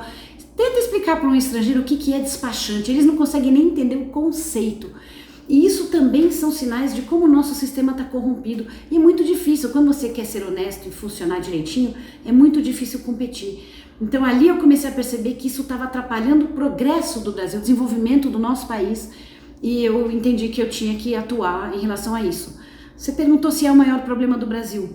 Speaker 22: Tenta explicar para um estrangeiro o que é despachante, eles não conseguem nem entender o conceito. E isso também são sinais de como o nosso sistema está corrompido. E é muito difícil, quando você quer ser honesto e funcionar direitinho, é muito difícil competir. Então ali eu comecei a perceber que isso estava atrapalhando o progresso do Brasil, o desenvolvimento do nosso país. E eu entendi que eu tinha que atuar em relação a isso. Você perguntou se é o maior problema do Brasil.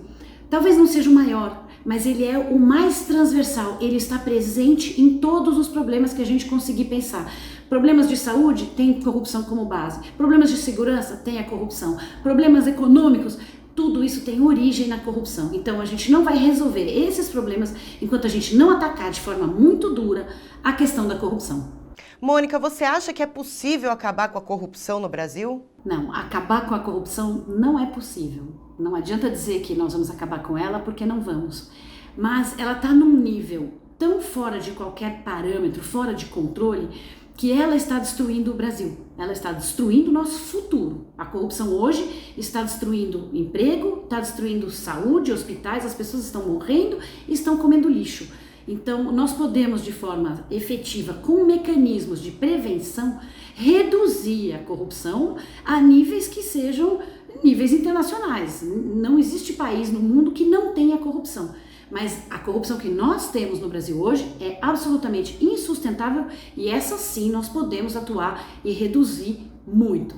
Speaker 22: Talvez não seja o maior, mas ele é o mais transversal. Ele está presente em todos os problemas que a gente conseguir pensar. Problemas de saúde, tem corrupção como base. Problemas de segurança, tem a corrupção. Problemas econômicos, tudo isso tem origem na corrupção. Então a gente não vai resolver esses problemas enquanto a gente não atacar de forma muito dura a questão da corrupção.
Speaker 10: Mônica, você acha que é possível acabar com a corrupção no Brasil?
Speaker 22: Não, acabar com a corrupção não é possível. Não adianta dizer que nós vamos acabar com ela, porque não vamos. Mas ela está num nível tão fora de qualquer parâmetro, fora de controle, que ela está destruindo o Brasil. Ela está destruindo o nosso futuro. A corrupção hoje está destruindo emprego, está destruindo saúde, hospitais, as pessoas estão morrendo e estão comendo lixo. Então, nós podemos, de forma efetiva, com mecanismos de prevenção, reduzir a corrupção a níveis que sejam níveis internacionais. Não existe país no mundo que não tenha corrupção. Mas a corrupção que nós temos no Brasil hoje é absolutamente insustentável e essa sim nós podemos atuar e reduzir muito.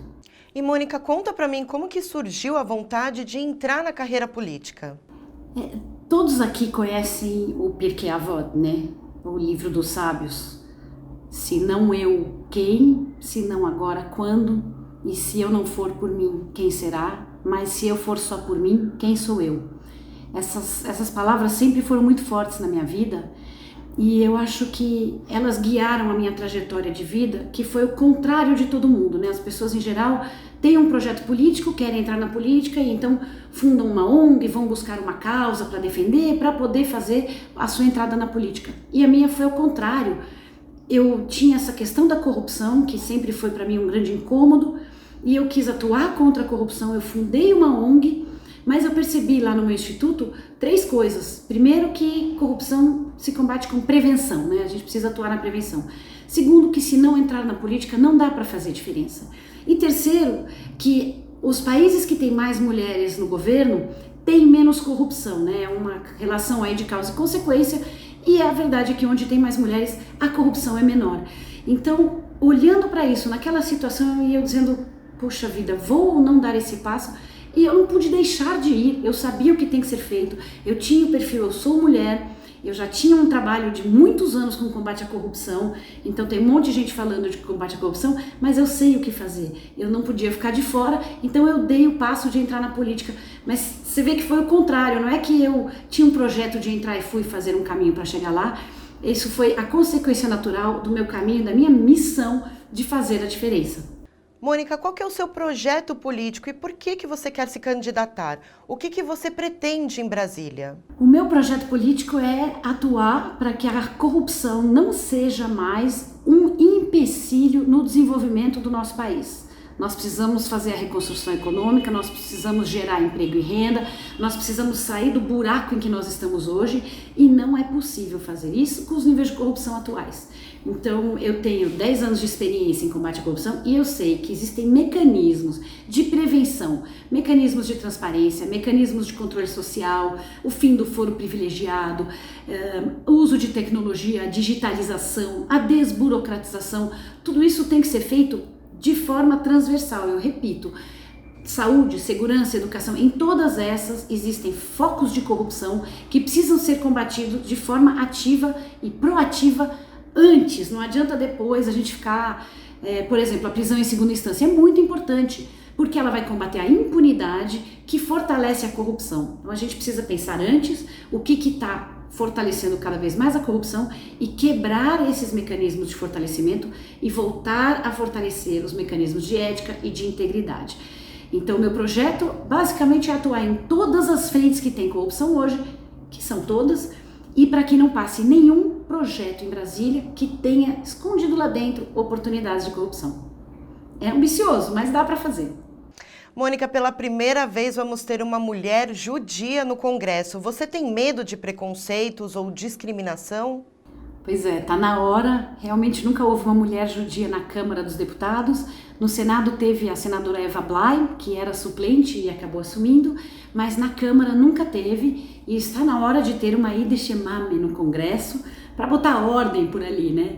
Speaker 10: E Mônica, conta pra mim como que surgiu a vontade de entrar na carreira política.
Speaker 22: Todos aqui conhecem o Pirkei Avot, né? O livro dos sábios. Se não eu, quem? Se não agora, quando? E se eu não for por mim, quem será? Mas se eu for só por mim, quem sou eu? Essas palavras sempre foram muito fortes na minha vida e eu acho que elas guiaram a minha trajetória de vida, que foi o contrário de todo mundo, né? As pessoas em geral têm um projeto político, querem entrar na política e então fundam uma ONG, vão buscar uma causa para defender, para poder fazer a sua entrada na política. E a minha foi o contrário. Eu tinha essa questão da corrupção, que sempre foi para mim um grande incômodo, e eu quis atuar contra a corrupção. Eu fundei uma ONG, mas eu percebi lá no meu instituto 3 coisas. Primeiro, que corrupção se combate com prevenção, né? A gente precisa atuar na prevenção. Segundo, que se não entrar na política não dá para fazer diferença. E terceiro, que os países que têm mais mulheres no governo têm menos corrupção, né? É uma relação aí de causa e consequência, e a verdade é que onde tem mais mulheres a corrupção é menor. Então, olhando para isso, naquela situação, eu dizendo, poxa vida, vou ou não dar esse passo? E eu não pude deixar de ir, eu sabia o que tem que ser feito, eu tinha o perfil, eu sou mulher, eu já tinha um trabalho de muitos anos com combate à corrupção, então tem um monte de gente falando de combate à corrupção, mas eu sei o que fazer, eu não podia ficar de fora, então eu dei o passo de entrar na política. Mas você vê que foi o contrário, não é que eu tinha um projeto de entrar e fui fazer um caminho para chegar lá, isso foi a consequência natural do meu caminho, da minha missão de fazer a diferença.
Speaker 10: Mônica, qual que é o seu projeto político e por que você quer se candidatar? O que você pretende em Brasília?
Speaker 22: O meu projeto político é atuar para que a corrupção não seja mais um empecilho no desenvolvimento do nosso país. Nós precisamos fazer a reconstrução econômica, nós precisamos gerar emprego e renda, nós precisamos sair do buraco em que nós estamos hoje e não é possível fazer isso com os níveis de corrupção atuais. Então, eu tenho 10 anos de experiência em combate à corrupção e eu sei que existem mecanismos de prevenção, mecanismos de transparência, mecanismos de controle social, o fim do foro privilegiado, o uso de tecnologia, a digitalização, a desburocratização, tudo isso tem que ser feito de forma transversal, eu repito. Saúde, segurança, educação, em todas essas existem focos de corrupção que precisam ser combatidos de forma ativa e proativa antes, não adianta depois a gente ficar, por exemplo, a prisão em segunda instância é muito importante, porque ela vai combater a impunidade que fortalece a corrupção. Então a gente precisa pensar antes o que está fortalecendo cada vez mais a corrupção e quebrar esses mecanismos de fortalecimento e voltar a fortalecer os mecanismos de ética e de integridade. Então meu projeto basicamente é atuar em todas as frentes que tem corrupção hoje, que são todas, e para que não passe nenhum projeto em Brasília que tenha escondido lá dentro oportunidades de corrupção. É ambicioso, mas dá para fazer.
Speaker 10: Mônica, pela primeira vez vamos ter uma mulher judia no Congresso. Você tem medo de preconceitos ou discriminação?
Speaker 22: Pois é, tá na hora. Realmente nunca houve uma mulher judia na Câmara dos Deputados. No Senado teve a senadora Eva Blay, que era suplente e acabou assumindo, mas na Câmara nunca teve e está na hora de ter uma Ide Shemame no Congresso para botar ordem por ali, né?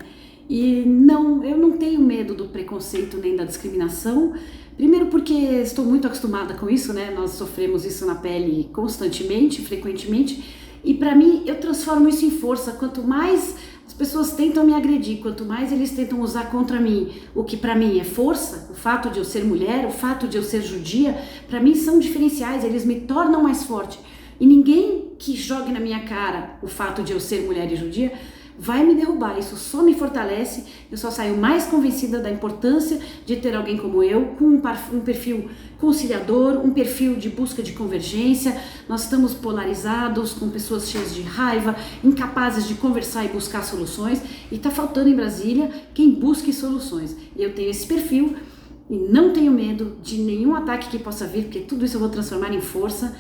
Speaker 22: E não, eu não tenho medo do preconceito nem da discriminação. Primeiro porque estou muito acostumada com isso, né? Nós sofremos isso na pele constantemente, frequentemente. E para mim, eu transformo isso em força. Quanto mais as pessoas tentam me agredir, quanto mais eles tentam usar contra mim o que para mim é força, o fato de eu ser mulher, o fato de eu ser judia, para mim são diferenciais, eles me tornam mais forte. E ninguém que jogue na minha cara o fato de eu ser mulher e judia vai me derrubar, isso só me fortalece, eu só saio mais convencida da importância de ter alguém como eu, com um perfil conciliador, um perfil de busca de convergência. Nós estamos polarizados, com pessoas cheias de raiva, incapazes de conversar e buscar soluções, e está faltando em Brasília quem busque soluções. Eu tenho esse perfil e não tenho medo de nenhum ataque que possa vir, porque tudo isso eu vou transformar em força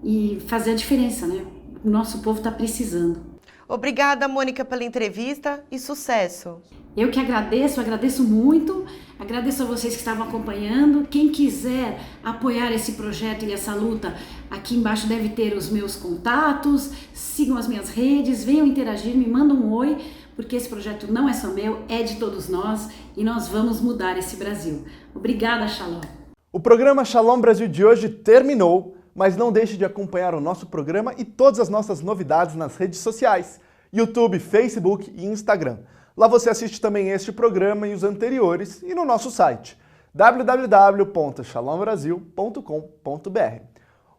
Speaker 22: e fazer a diferença, né? O nosso povo está precisando.
Speaker 10: Obrigada, Mônica, pela entrevista e sucesso.
Speaker 22: Eu que agradeço muito, agradeço a vocês que estavam acompanhando. Quem quiser apoiar esse projeto e essa luta, aqui embaixo deve ter os meus contatos, sigam as minhas redes, venham interagir, me mandam um oi, porque esse projeto não é só meu, é de todos nós e nós vamos mudar esse Brasil. Obrigada, Shalom.
Speaker 1: O programa Shalom Brasil de hoje terminou, mas não deixe de acompanhar o nosso programa e todas as nossas novidades nas redes sociais, YouTube, Facebook e Instagram. Lá você assiste também este programa e os anteriores e no nosso site www.shalombrasil.com.br.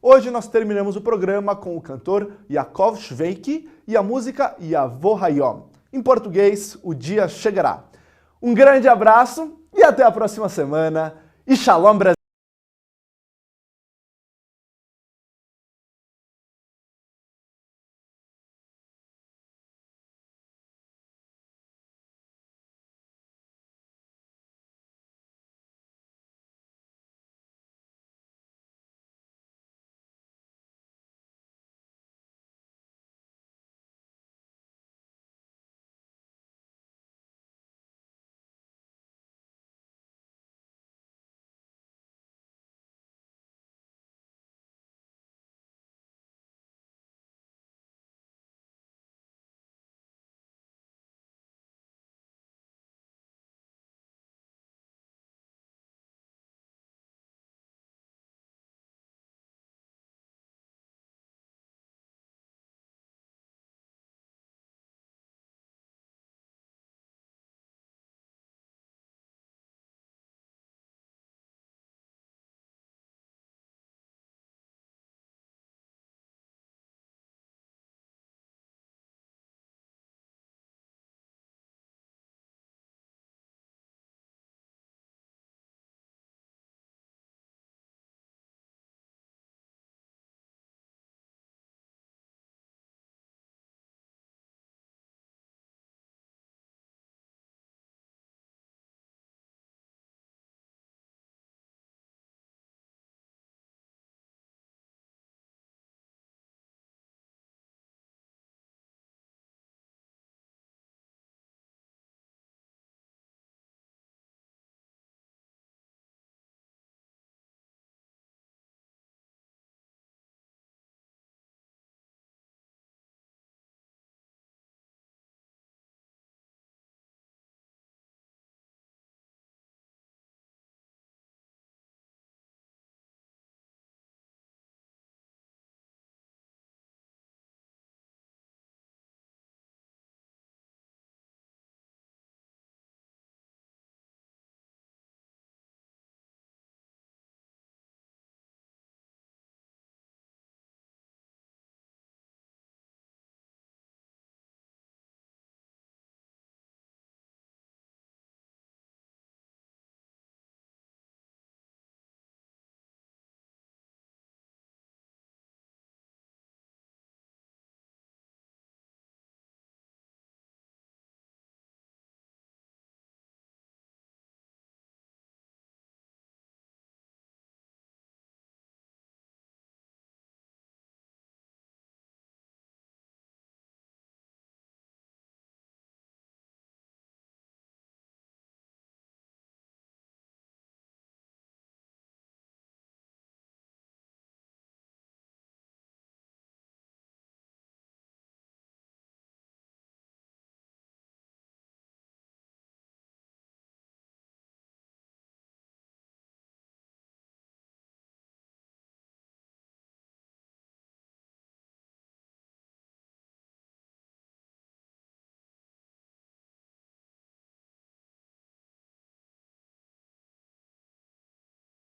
Speaker 1: Hoje nós terminamos o programa com o cantor Yaakov Shveiki e a música Yavo Hayom. Em português, o dia chegará. Um grande abraço e até a próxima semana. E Shalom Brasil!